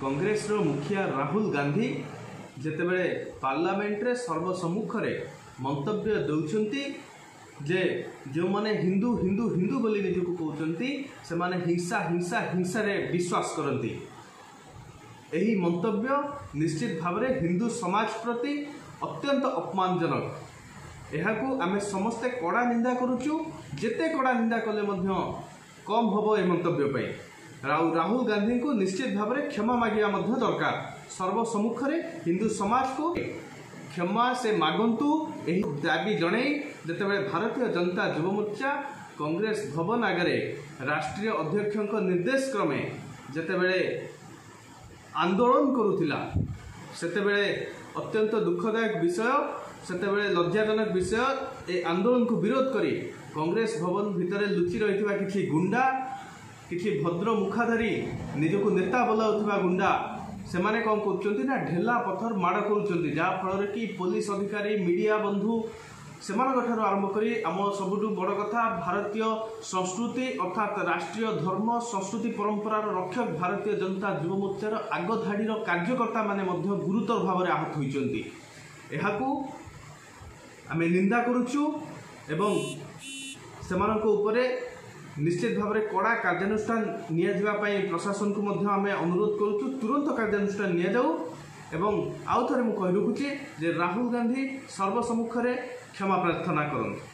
कांग्रेस मुखिया राहुल गांधी जेतेबेले पार्लियामेंट रे सर्वसम्मुखरे मंतव्य दौरान जे जो माने हिंदू हिंदू हिंदू बोली निजको कहउचंती से माने हिंसा हिंसा हिंसा रे विश्वास करती। यही मंतव्य निश्चित भाव में हिंदू समाज प्रति अत्यंत अपमानजनक। यहाकू आमे समस्ते कड़ा निंदा करुचु। जेते कड़ा निंदा कले मध्य कम हबो ए मंतव्य पई। राहुल गांधी को निश्चित भाव में क्षमा मागिया मध्य दरकार। सर्वसम्मुख रे हिंदू समाज को क्षमा से मागंतु यही दाबी जणै जेतेबेले भारतीय जनता युव मोर्चा कांग्रेस भवन आगे राष्ट्रीय अध्यक्ष निर्देश क्रमे जेतेबेले आंदोलन करुथिला सेतेबेले अत्यंत दुखदायक विषय सेतेबेले लज्जाजनक विषय ए आंदोलन को विरोध करी कांग्रेस भवन भितर लुचि रहिथिबा किछि गुंडा किछि भद्र मुखाधारी निजको नेता बोलाउथिबा गुंडा से माने कौन कर ना ढेला पथर माड़ कर जहाँ फल कि पुलिस अधिकारी मीडिया बंधु से आरंभ करी आम सबुठ बड़ कथा भारतीय संस्कृति अर्थात राष्ट्रीय धर्म संस्कृति परंपरार रक्षक भारतीय जनता युव मोर्चार आगधाड़ी कार्यकर्ता माने गुरुतर भाव में आहत होती। आमे निंदा करुचु एवं सेमानक उपरे निश्चित भाव में कड़ा कार्यानुष्ठान नियाजिबापई प्रशासन को मध्य आमे अनुरोध करुचु तुरंत कार्यानुष्ठान निया जाऊ। एवं आउ थे मुझे कही रखुची जे राहुल गांधी सर्वसम्मुख रे क्षमा प्रार्थना करନ୍ତୁ।